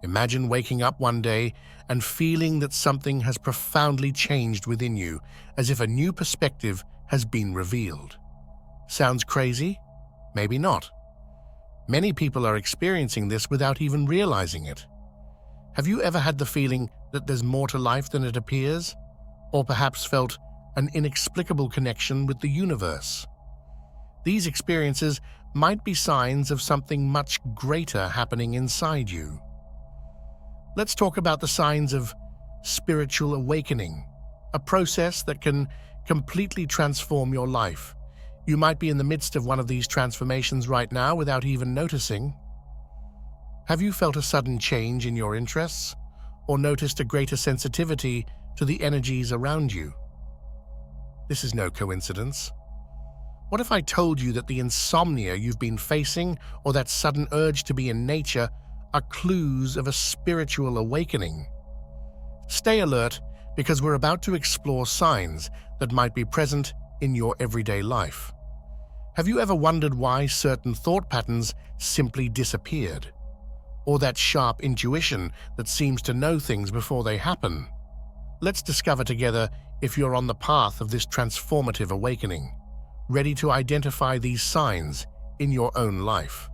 Imagine waking up one day and feeling that something has profoundly changed within you, as if a new perspective has been revealed. Sounds crazy? Maybe not. Many people are experiencing this without even realizing it. Have you ever had the feeling that there's more to life than it appears? Or perhaps felt an inexplicable connection with the universe? These experiences might be signs of something much greater happening inside you. Let's talk about the signs of spiritual awakening, a process that can completely transform your life. You might be in the midst of one of these transformations right now without even noticing. Have you felt a sudden change in your interests, or noticed a greater sensitivity to the energies around you? This is no coincidence. What if I told you that the insomnia you've been facing, or that sudden urge to be in nature, are clues of a spiritual awakening? Stay alert, because we're about to explore signs that might be present in your everyday life. Have you ever wondered why certain thought patterns simply disappeared? Or that sharp intuition that seems to know things before they happen? Let's discover together if you're on the path of this transformative awakening, ready to identify these signs in your own life.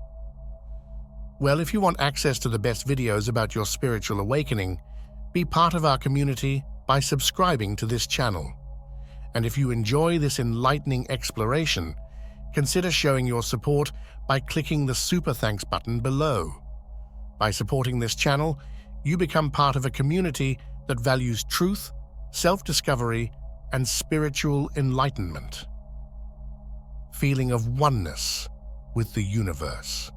Well, if you want access to the best videos about your spiritual awakening, be part of our community by subscribing to this channel. And if you enjoy this enlightening exploration, consider showing your support by clicking the Super Thanks button below. By supporting this channel, you become part of a community that values truth, self-discovery, and spiritual enlightenment. Feeling of oneness with the universe.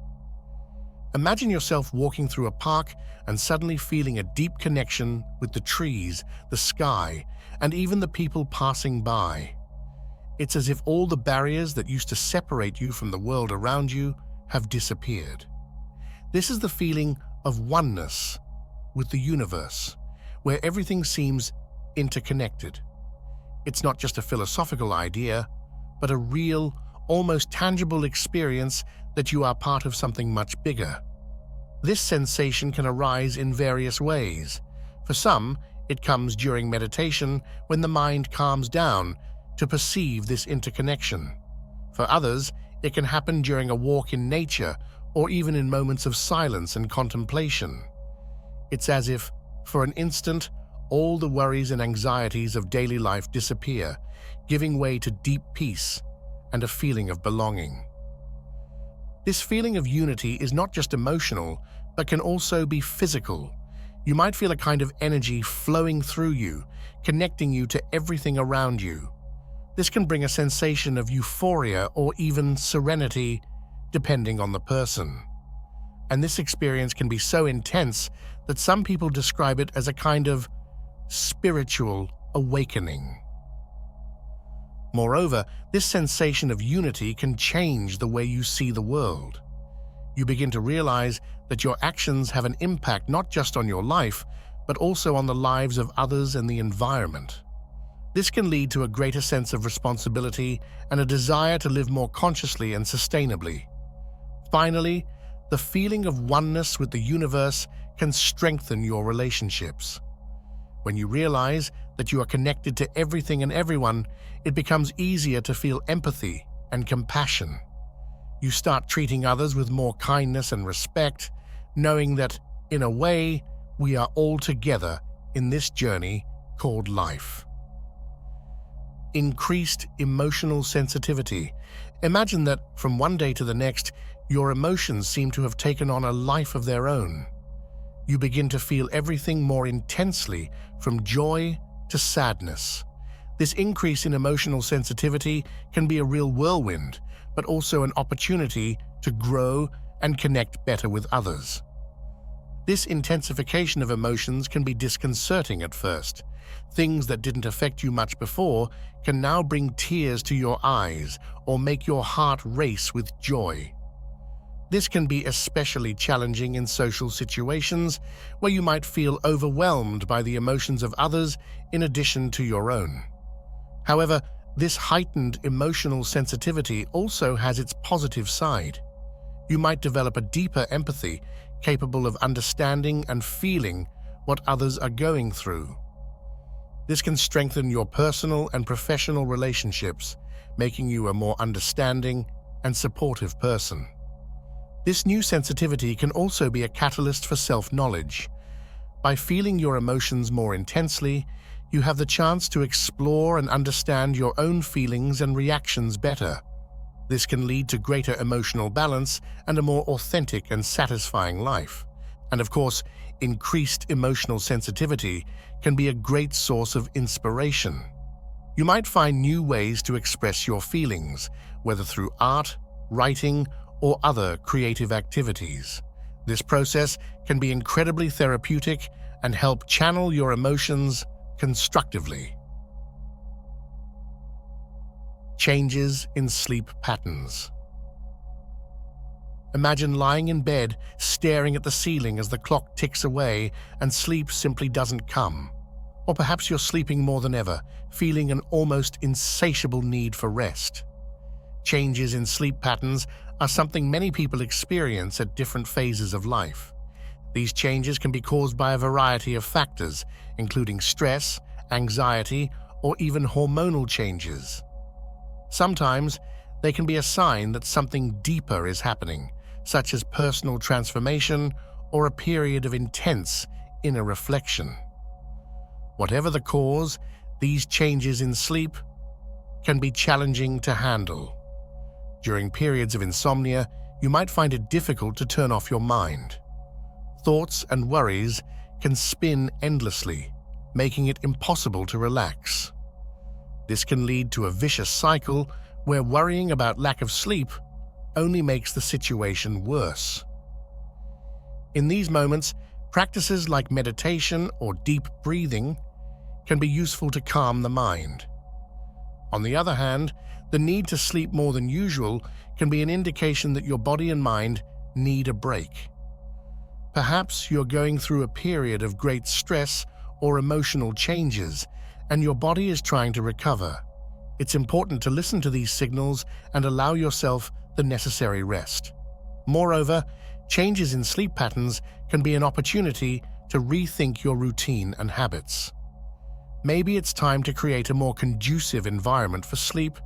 Imagine yourself walking through a park and suddenly feeling a deep connection with the trees, the sky, and even the people passing by. It's as if all the barriers that used to separate you from the world around you have disappeared. This is the feeling of oneness with the universe, where everything seems interconnected. It's not just a philosophical idea, but a real, almost tangible experience that you are part of something much bigger. This sensation can arise in various ways. For some, it comes during meditation when the mind calms down to perceive this interconnection. For others, it can happen during a walk in nature or even in moments of silence and contemplation. It's as if, for an instant, all the worries and anxieties of daily life disappear, giving way to deep peace and a feeling of belonging. This feeling of unity is not just emotional, but can also be physical. You might feel a kind of energy flowing through you, connecting you to everything around you. This can bring a sensation of euphoria or even serenity, depending on the person. And this experience can be so intense that some people describe it as a kind of spiritual awakening. Moreover, this sensation of unity can change the way you see the world. You begin to realize that your actions have an impact not just on your life, but also on the lives of others and the environment. This can lead to a greater sense of responsibility and a desire to live more consciously and sustainably. Finally, the feeling of oneness with the universe can strengthen your relationships. When you realize that you are connected to everything and everyone, it becomes easier to feel empathy and compassion. You start treating others with more kindness and respect, knowing that, in a way, we are all together in this journey called life. Increased emotional sensitivity. Imagine that from one day to the next, your emotions seem to have taken on a life of their own. You begin to feel everything more intensely, from joy to sadness. This increase in emotional sensitivity can be a real whirlwind, but also an opportunity to grow and connect better with others. This intensification of emotions can be disconcerting at first. Things that didn't affect you much before can now bring tears to your eyes or make your heart race with joy. This can be especially challenging in social situations where you might feel overwhelmed by the emotions of others in addition to your own. However, this heightened emotional sensitivity also has its positive side. You might develop a deeper empathy, capable of understanding and feeling what others are going through. This can strengthen your personal and professional relationships, making you a more understanding and supportive person. This new sensitivity can also be a catalyst for self-knowledge. By feeling your emotions more intensely, you have the chance to explore and understand your own feelings and reactions better. This can lead to greater emotional balance and a more authentic and satisfying life. And of course, increased emotional sensitivity can be a great source of inspiration. You might find new ways to express your feelings, whether through art, writing, or other creative activities. This process can be incredibly therapeutic and help channel your emotions constructively. Changes in sleep patterns. Imagine lying in bed, staring at the ceiling as the clock ticks away and sleep simply doesn't come. Or perhaps you're sleeping more than ever, feeling an almost insatiable need for rest. Changes in sleep patterns are something many people experience at different phases of life. These changes can be caused by a variety of factors, including stress, anxiety, or even hormonal changes. Sometimes they can be a sign that something deeper is happening, such as personal transformation or a period of intense inner reflection. Whatever the cause, these changes in sleep can be challenging to handle. During periods of insomnia, you might find it difficult to turn off your mind. Thoughts and worries can spin endlessly, making it impossible to relax. This can lead to a vicious cycle where worrying about lack of sleep only makes the situation worse. In these moments, practices like meditation or deep breathing can be useful to calm the mind. On the other hand, the need to sleep more than usual can be an indication that your body and mind need a break. Perhaps you're going through a period of great stress or emotional changes, and your body is trying to recover. It's important to listen to these signals and allow yourself the necessary rest. Moreover, changes in sleep patterns can be an opportunity to rethink your routine and habits. Maybe it's time to create a more conducive environment for sleep,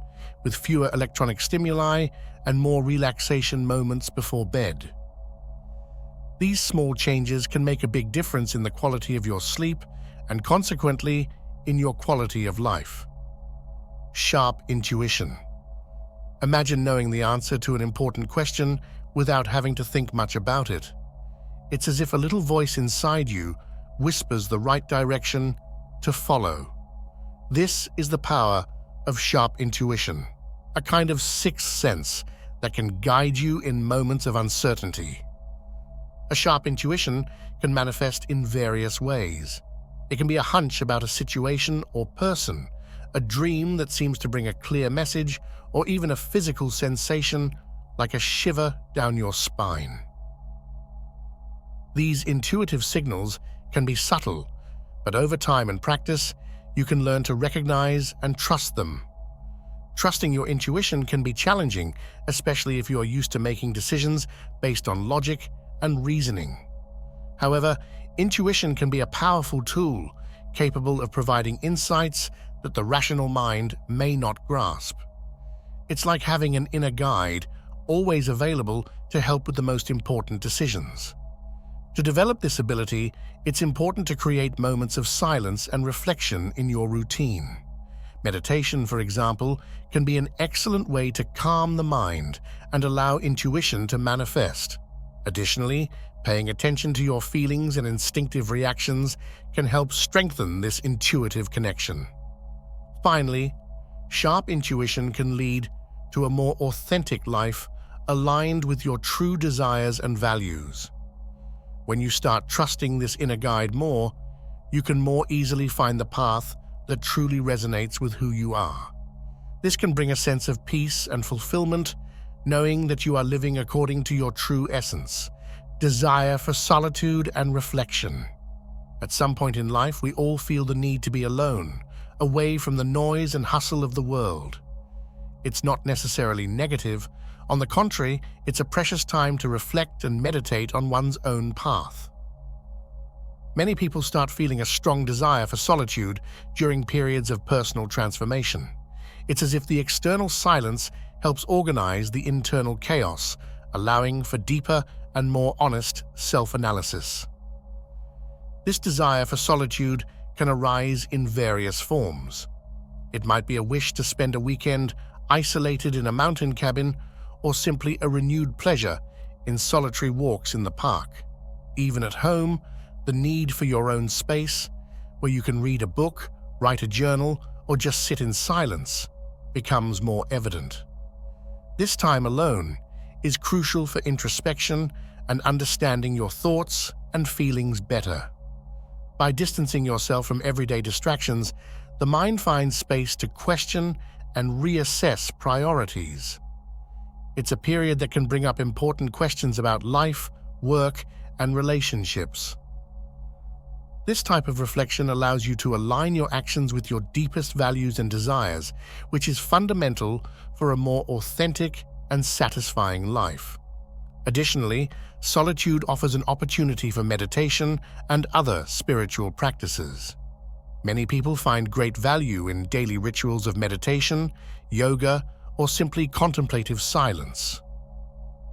with fewer electronic stimuli and more relaxation moments before bed. These small changes can make a big difference in the quality of your sleep and consequently in your quality of life. Sharp intuition. Imagine knowing the answer to an important question without having to think much about it. It's as if a little voice inside you whispers the right direction to follow. This is the power of sharp intuition, a kind of sixth sense that can guide you in moments of uncertainty. A sharp intuition can manifest in various ways. It can be a hunch about a situation or person, a dream that seems to bring a clear message, or even a physical sensation like a shiver down your spine. These intuitive signals can be subtle, but over time and practice, you can learn to recognize and trust them. Trusting your intuition can be challenging, especially if you are used to making decisions based on logic and reasoning. However, intuition can be a powerful tool, capable of providing insights that the rational mind may not grasp. It's like having an inner guide, always available to help with the most important decisions. To develop this ability, it's important to create moments of silence and reflection in your routine. Meditation, for example, can be an excellent way to calm the mind and allow intuition to manifest. Additionally, paying attention to your feelings and instinctive reactions can help strengthen this intuitive connection. Finally, sharp intuition can lead to a more authentic life aligned with your true desires and values. When you start trusting this inner guide more, you can more easily find the path that truly resonates with who you are. This can bring a sense of peace and fulfillment, knowing that you are living according to your true essence, desire for solitude and reflection. At some point in life, we all feel the need to be alone, away from the noise and hustle of the world. It's not necessarily negative, On the contrary, it's a precious time to reflect and meditate on one's own path. Many people start feeling a strong desire for solitude during periods of personal transformation. It's as if the external silence helps organize the internal chaos, allowing for deeper and more honest self-analysis. This desire for solitude can arise in various forms. It might be a wish to spend a weekend isolated in a mountain cabin, or simply a renewed pleasure in solitary walks in the park. Even at home, the need for your own space, where you can read a book, write a journal, or just sit in silence, becomes more evident. This time alone is crucial for introspection and understanding your thoughts and feelings better. By distancing yourself from everyday distractions, the mind finds space to question and reassess priorities. It's a period that can bring up important questions about life, work, and relationships. This type of reflection allows you to align your actions with your deepest values and desires, which is fundamental for a more authentic and satisfying life. Additionally, solitude offers an opportunity for meditation and other spiritual practices. Many people find great value in daily rituals of meditation, yoga, or simply contemplative silence.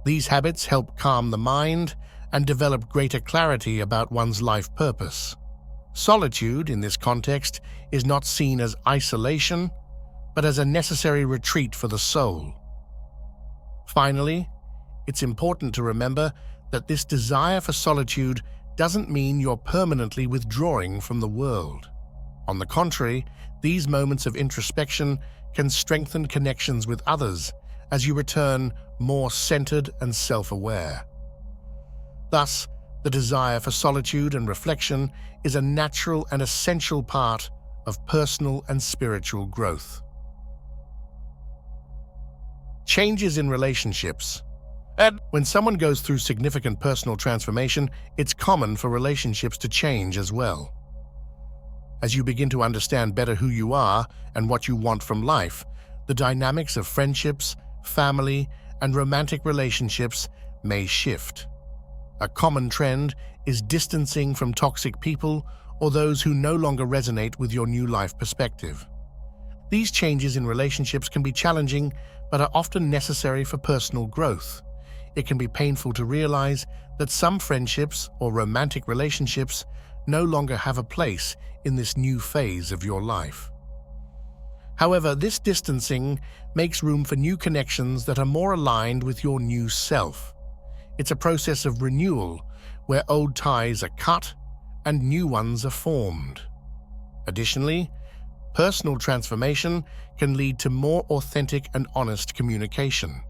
These habits help calm the mind and develop greater clarity about one's life purpose. Solitude, in this context, is not seen as isolation, but as a necessary retreat for the soul. Finally, it's important to remember that this desire for solitude doesn't mean you're permanently withdrawing from the world. On the contrary, these moments of introspection can strengthen connections with others as you return more centered and self-aware. Thus, the desire for solitude and reflection is a natural and essential part of personal and spiritual growth. Changes in relationships. When someone goes through significant personal transformation, it's common for relationships to change as well. As you begin to understand better who you are and what you want from life, the dynamics of friendships, family, and romantic relationships may shift. A common trend is distancing from toxic people or those who no longer resonate with your new life perspective. These changes in relationships can be challenging, but are often necessary for personal growth. It can be painful to realize that some friendships or romantic relationships no longer have a place in this new phase of your life. However, this distancing makes room for new connections that are more aligned with your new self. It's a process of renewal where old ties are cut and new ones are formed. Additionally, personal transformation can lead to more authentic and honest communication.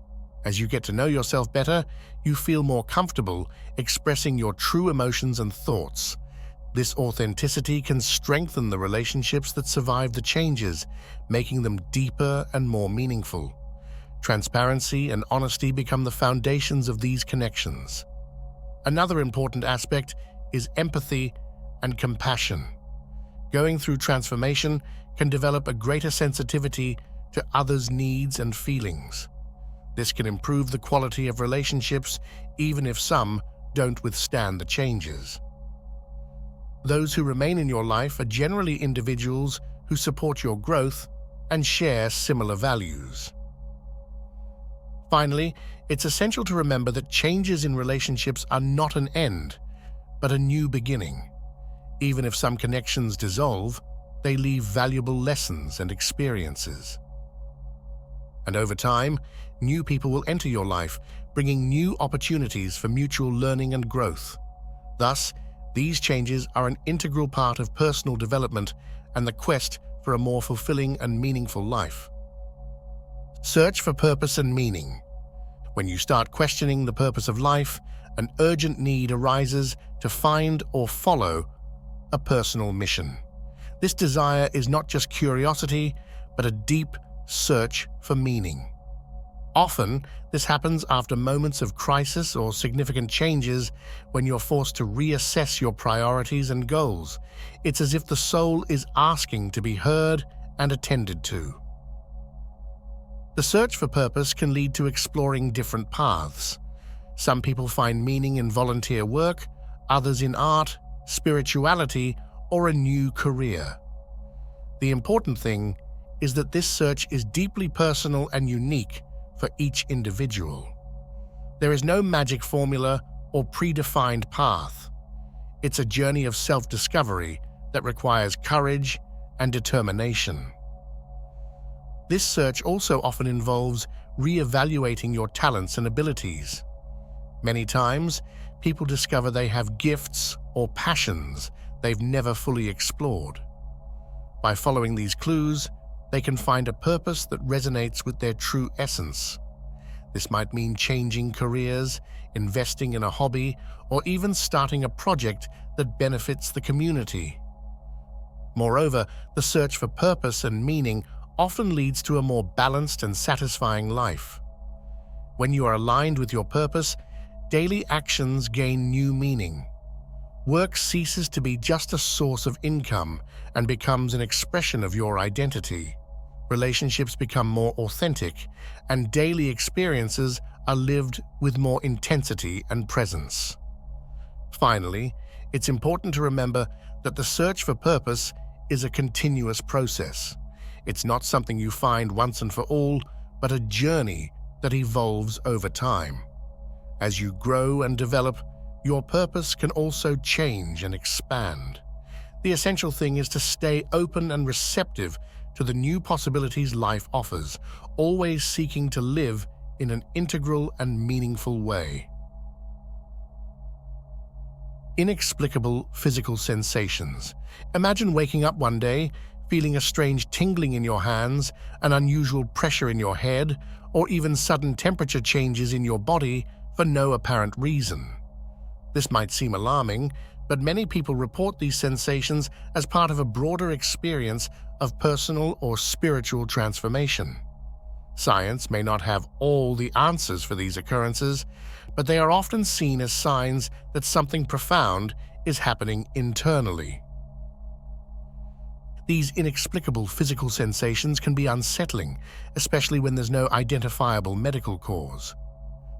As you get to know yourself better, you feel more comfortable expressing your true emotions and thoughts. This authenticity can strengthen the relationships that survive the changes, making them deeper and more meaningful. Transparency and honesty become the foundations of these connections. Another important aspect is empathy and compassion. Going through transformation can develop a greater sensitivity to others' needs and feelings. This can improve the quality of relationships, even if some don't withstand the changes. Those who remain in your life are generally individuals who support your growth and share similar values. Finally, it's essential to remember that changes in relationships are not an end, but a new beginning. Even if some connections dissolve, they leave valuable lessons and experiences. And over time, new people will enter your life, bringing new opportunities for mutual learning and growth. Thus, these changes are an integral part of personal development and the quest for a more fulfilling and meaningful life. Search for purpose and meaning. When you start questioning the purpose of life, an urgent need arises to find or follow a personal mission. This desire is not just curiosity, but a deep search for meaning. Often, this happens after moments of crisis or significant changes when you're forced to reassess your priorities and goals. It's as if the soul is asking to be heard and attended to. The search for purpose can lead to exploring different paths. Some people find meaning in volunteer work, others in art, spirituality, or a new career. The important thing is that this search is deeply personal and unique for each individual. There is no magic formula or predefined path. It's a journey of self-discovery that requires courage and determination. This search also often involves re-evaluating your talents and abilities. Many times, people discover they have gifts or passions they've never fully explored. By following these clues, they can find a purpose that resonates with their true essence. This might mean changing careers, investing in a hobby, or even starting a project that benefits the community. Moreover, the search for purpose and meaning often leads to a more balanced and satisfying life. When you are aligned with your purpose, daily actions gain new meaning. Work ceases to be just a source of income and becomes an expression of your identity. Relationships become more authentic, and daily experiences are lived with more intensity and presence. Finally, it's important to remember that the search for purpose is a continuous process. It's not something you find once and for all, but a journey that evolves over time. As you grow and develop, your purpose can also change and expand. The essential thing is to stay open and receptive to the new possibilities life offers, always seeking to live in an integral and meaningful way. Inexplicable physical sensations. Imagine waking up one day, feeling a strange tingling in your hands, an unusual pressure in your head, or even sudden temperature changes in your body for no apparent reason. This might seem alarming, but many people report these sensations as part of a broader experience of personal or spiritual transformation. Science may not have all the answers for these occurrences, but they are often seen as signs that something profound is happening internally. These inexplicable physical sensations can be unsettling, especially when there's no identifiable medical cause.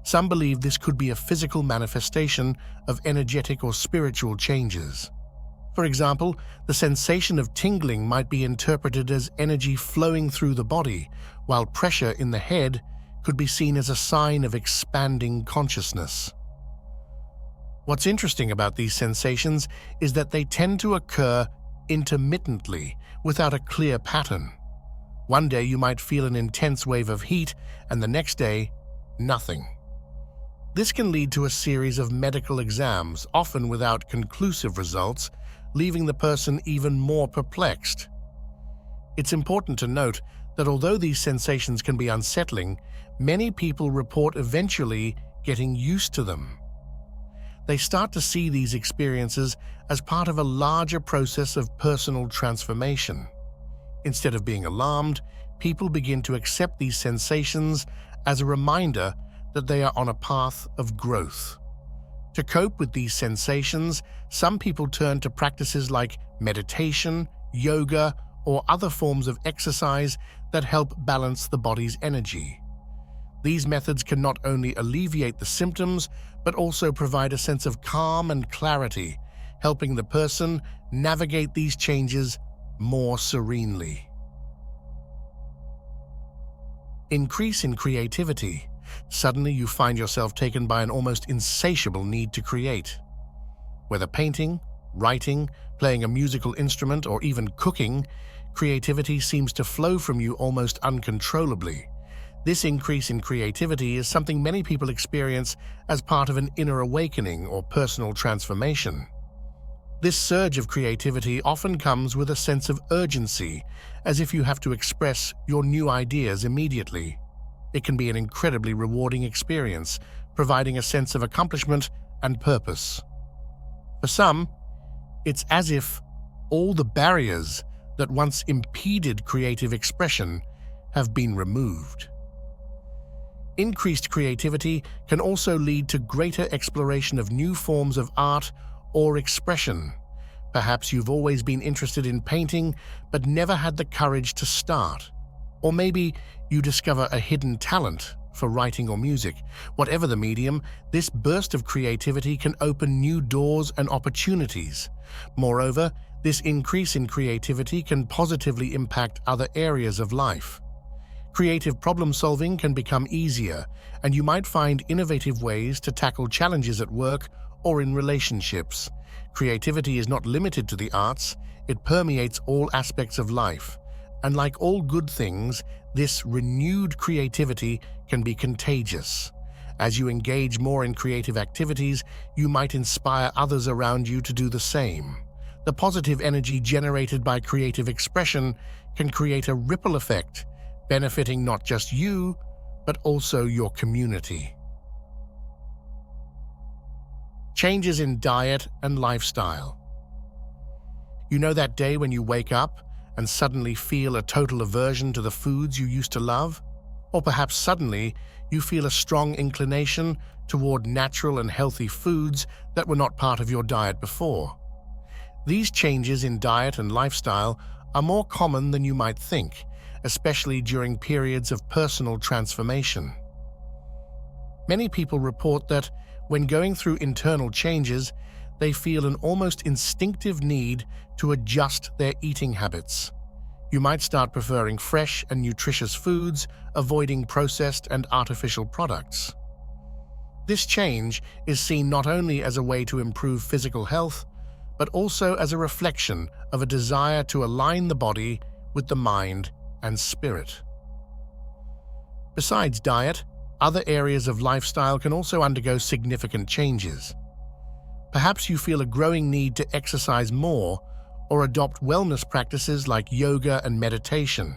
Some believe this could be a physical manifestation of energetic or spiritual changes. For example, the sensation of tingling might be interpreted as energy flowing through the body, while pressure in the head could be seen as a sign of expanding consciousness. What's interesting about these sensations is that they tend to occur intermittently, without a clear pattern. One day you might feel an intense wave of heat, and the next day, nothing. This can lead to a series of medical exams, often without conclusive results, leaving the person even more perplexed. It's important to note that although these sensations can be unsettling, many people report eventually getting used to them. They start to see these experiences as part of a larger process of personal transformation. Instead of being alarmed, people begin to accept these sensations as a reminder that they are on a path of growth. To cope with these sensations, some people turn to practices like meditation, yoga, or other forms of exercise that help balance the body's energy. These methods can not only alleviate the symptoms, but also provide a sense of calm and clarity, helping the person navigate these changes more serenely. Increase in creativity. Suddenly you find yourself taken by an almost insatiable need to create. Whether painting, writing, playing a musical instrument, or even cooking, creativity seems to flow from you almost uncontrollably. This increase in creativity is something many people experience as part of an inner awakening or personal transformation. This surge of creativity often comes with a sense of urgency, as if you have to express your new ideas immediately. It can be an incredibly rewarding experience, providing a sense of accomplishment and purpose. For some, it's as if all the barriers that once impeded creative expression have been removed. Increased creativity can also lead to greater exploration of new forms of art or expression. Perhaps you've always been interested in painting, but never had the courage to start. Or maybe you discover a hidden talent for writing or music. Whatever the medium, this burst of creativity can open new doors and opportunities. Moreover, this increase in creativity can positively impact other areas of life. Creative problem-solving can become easier, and you might find innovative ways to tackle challenges at work or in relationships. Creativity is not limited to the arts, it permeates all aspects of life. And like all good things, this renewed creativity can be contagious. As you engage more in creative activities, you might inspire others around you to do the same. The positive energy generated by creative expression can create a ripple effect, benefiting not just you, but also your community. Changes in diet and lifestyle. You know that day when you wake up and suddenly feel a total aversion to the foods you used to love? Or perhaps suddenly you feel a strong inclination toward natural and healthy foods that were not part of your diet before. These changes in diet and lifestyle are more common than you might think, especially during periods of personal transformation. Many people report that when going through internal changes, they feel an almost instinctive need to adjust their eating habits. You might start preferring fresh and nutritious foods, avoiding processed and artificial products. This change is seen not only as a way to improve physical health, but also as a reflection of a desire to align the body with the mind and spirit. Besides diet, other areas of lifestyle can also undergo significant changes. Perhaps you feel a growing need to exercise more or adopt wellness practices like yoga and meditation.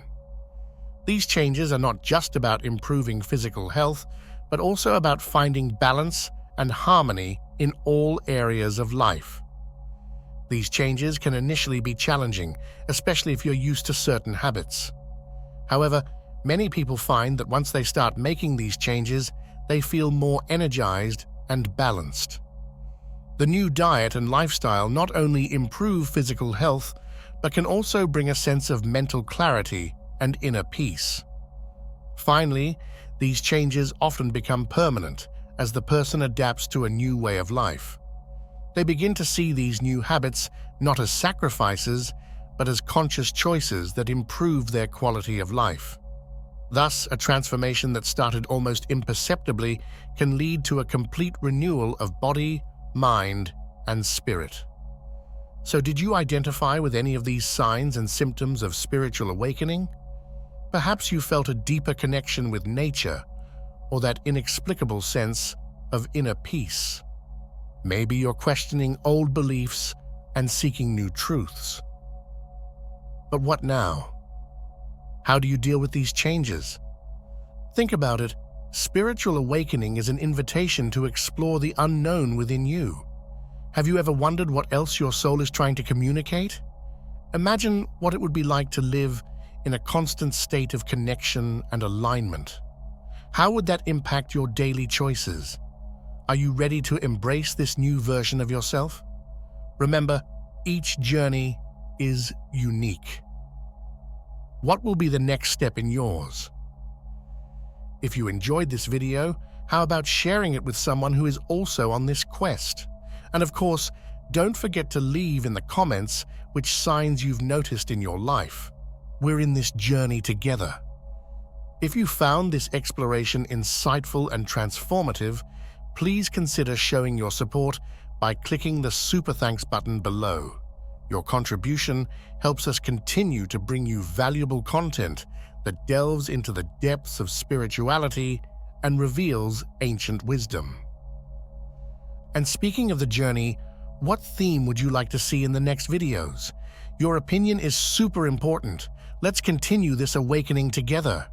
These changes are not just about improving physical health, but also about finding balance and harmony in all areas of life. These changes can initially be challenging, especially if you're used to certain habits. However, many people find that once they start making these changes, they feel more energized and balanced. The new diet and lifestyle not only improve physical health, but can also bring a sense of mental clarity and inner peace. Finally, these changes often become permanent as the person adapts to a new way of life. They begin to see these new habits not as sacrifices, but as conscious choices that improve their quality of life. Thus, a transformation that started almost imperceptibly can lead to a complete renewal of body, mind, and spirit. So did you identify with any of these signs and symptoms of spiritual awakening? Perhaps you felt a deeper connection with nature or that inexplicable sense of inner peace. Maybe you're questioning old beliefs and seeking new truths. But what now? How do you deal with these changes? Think about it. Spiritual awakening is an invitation to explore the unknown within you. Have you ever wondered what else your soul is trying to communicate? Imagine what it would be like to live in a constant state of connection and alignment. How would that impact your daily choices? Are you ready to embrace this new version of yourself? Remember, each journey is unique. What will be the next step in yours? If you enjoyed this video, how about sharing it with someone who is also on this quest? And of course, don't forget to leave in the comments which signs you've noticed in your life. We're in this journey together. If you found this exploration insightful and transformative, please consider showing your support by clicking the Super Thanks button below. Your contribution helps us continue to bring you valuable content that delves into the depths of spirituality and reveals ancient wisdom. And speaking of the journey, what theme would you like to see in the next videos? Your opinion is super important. Let's continue this awakening together.